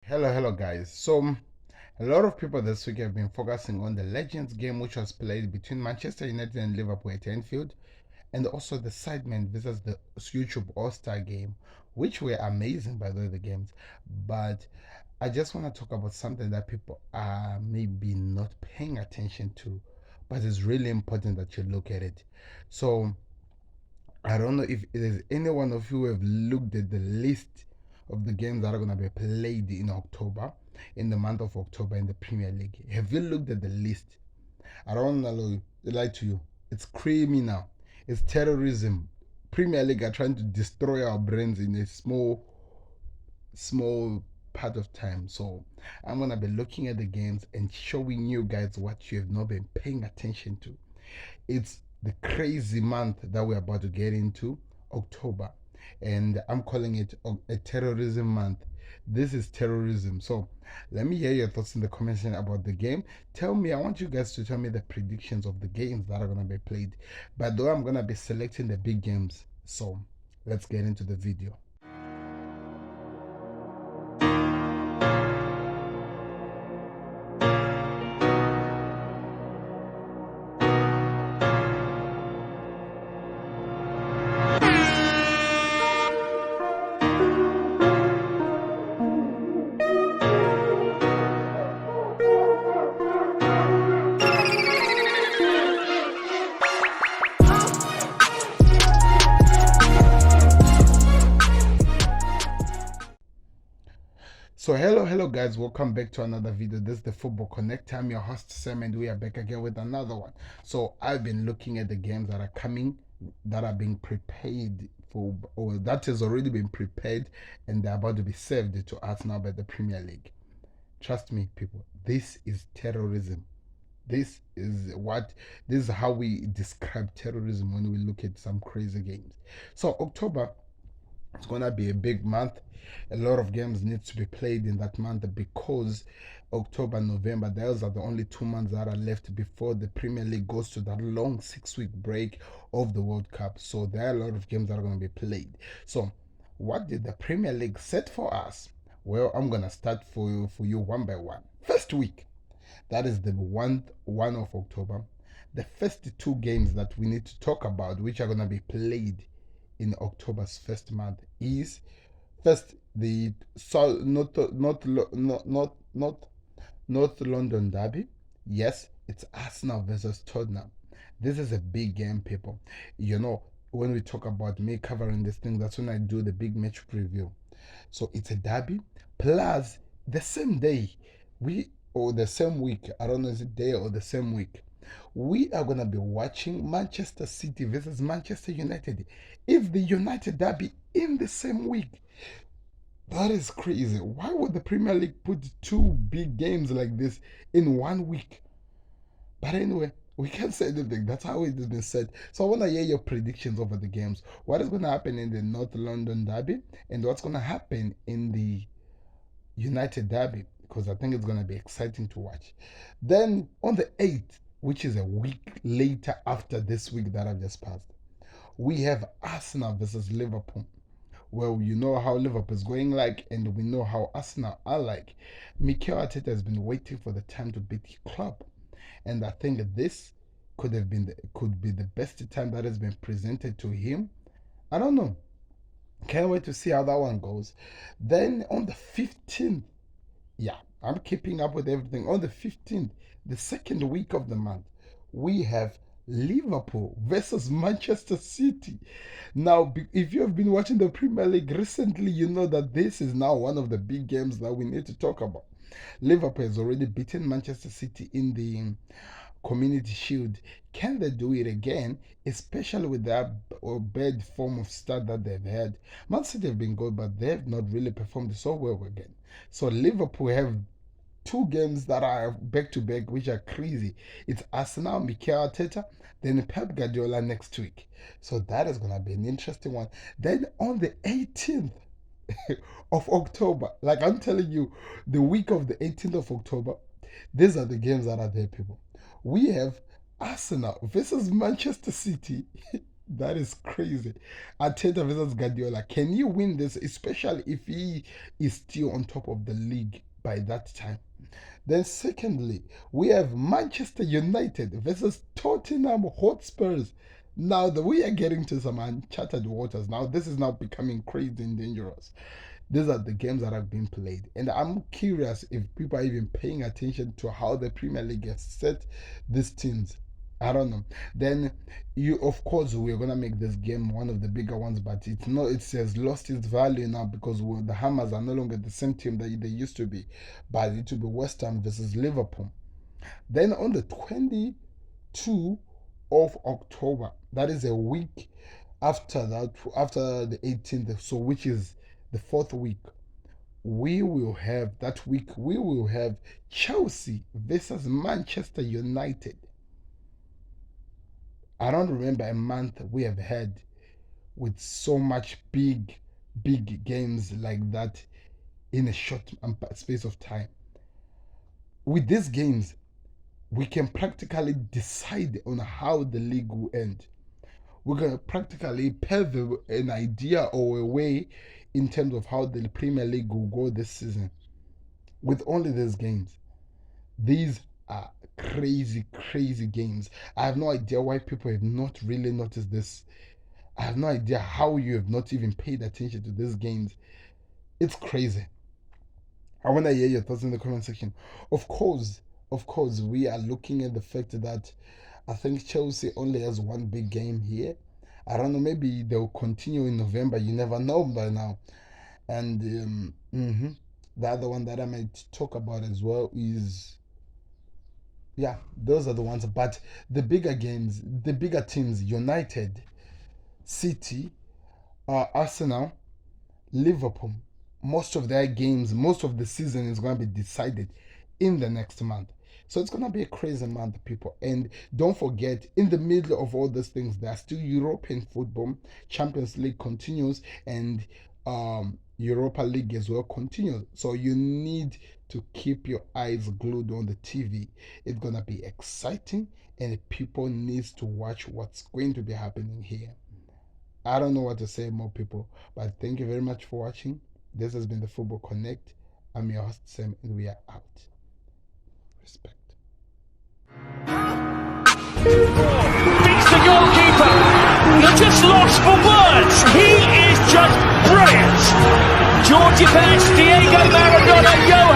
Hello guys. So a lot of people this week have been focusing on the Legends game which was played between Manchester United and Liverpool at Anfield, and also the Sidemen versus the YouTube All-Star game, which were amazing by the way, the games. But I just want to talk about something that people are maybe not paying attention to, but it's really important that you look at it. So I don't know if there's any one of you who have looked at the list of the games that are going to be played in October, in the month of October in the Premier League. Have you looked at the list? I don't want to lie to you. It's criminal. It's terrorism. Premier League are trying to destroy our brains in a small part of time. So I'm going to be looking at the games and showing you guys what you have not been paying attention to. It's the crazy month that we're about to get into, October, and I'm calling it a terrorism month. This is terrorism. So let me hear your thoughts in the comment section about the game. Tell me, I want you guys to tell me the predictions of the games that are going to be played. But though I'm going to be selecting the big games, so let's get into the video. So hello guys, welcome back to another video. This is the Football Connect. I'm your host Sam, and we are back again with another one. So I've been looking at the games that are coming, that are being prepared for, or that has already been prepared, and they're about to be served to us now by the Premier League. Trust me people, this is terrorism. This is how we describe terrorism when we look at some crazy games. So October, it's gonna be a big month. A lot of games need to be played in that month because October, November, those are the only 2 months that are left before the Premier League goes to that long 6-week break of the World Cup. So there are a lot of games that are going to be played. So what did the Premier League set for us? Well, I'm gonna start for you one by one. First week, that is the 1 of October. The first two games that we need to talk about, which are gonna be played in October's first month, is first the North London derby. Yes, it's Arsenal versus Tottenham. This is a big game, people. You know, when we talk about me covering this thing, that's when I do the big match preview. So it's a derby. Plus, the same day, or the same week, I don't know if it's day or the same week, we are going to be watching Manchester City versus Manchester United. If the United derby in the same week, that is crazy. Why would the Premier League put two big games like this in 1 week? But anyway, we can't say anything. That's how it has been said. So I want to hear your predictions over the games. What is going to happen in the North London derby, and what's going to happen in the United derby? Because I think it's going to be exciting to watch. Then on the 8th, which is a week later after this week that I've just passed, we have Arsenal versus Liverpool. Well, you know how Liverpool is going like, and we know how Arsenal are like. Mikel Arteta has been waiting for the time to beat the club, and I think this could be the best time that has been presented to him. I don't know. Can't wait to see how that one goes. Then on the 15th, yeah, I'm keeping up with everything. On the 15th, the second week of the month, we have Liverpool versus Manchester City. Now, if you have been watching the Premier League recently, you know that this is now one of the big games that we need to talk about. Liverpool has already beaten Manchester City in the Community Shield. Can they do it again, especially with that bad form of start that they've had? Man City have been good, but they have not really performed so well again. So Liverpool have two games that are back to back, which are crazy. It's Arsenal, Mikel Arteta, then Pep Guardiola next week. So that is gonna be an interesting one. Then on the 18th of October, like I'm telling you, the week of the 18th of October, these are the games that are there, people. We have Arsenal versus Manchester City. That is crazy. Arteta versus Guardiola. Can you win this, especially if he is still on top of the league by that time? Then, secondly, we have Manchester United versus Tottenham Hotspurs. Now, we are getting to some uncharted waters. Now, this is now becoming crazy and dangerous. These are the games that have been played, and I'm curious if people are even paying attention to how the Premier League has set these teams. I don't know. Then you, of course, we're gonna make this game one of the bigger ones, but it's not. It has lost its value now because the Hammers are no longer the same team that they used to be. But it will be West Ham versus Liverpool. Then on the 22 of October, that is a week after that, after the 18th, so which is the fourth week, we will have Chelsea versus Manchester United. I don't remember a month we have had with so much big games like that in a short space of time. With these games, we can practically decide on how the league will end. We're going to practically pave an idea or a way in terms of how the Premier League will go this season with only these games. These are crazy games. I have no idea why people have not really noticed this. I have no idea how you have not even paid attention to these games. It's crazy. I want to hear your thoughts in the comment section. Of course, we are looking at the fact that I think Chelsea only has one big game here. I don't know, maybe they'll continue in November. You never know by now. And the other one that I might talk about as well is, yeah, those are the ones. But the bigger games, the bigger teams, United, City, Arsenal, Liverpool, most of their games, most of the season is going to be decided in the next month. So it's going to be a crazy month, people. And don't forget, in the middle of all these things, there's still European football. Champions League continues, and Europa League as well continues. So you need to keep your eyes glued on the TV. It's going to be exciting, and people needs to watch what's going to be happening here. I don't know what to say more, people, but thank you very much for watching. This has been the Football Connect. I'm your host, Sam, and we are out. Respect. Beats the goalkeeper. They're just lost for words. He is just brilliant. Georgie Best, Diego Maradona, Johan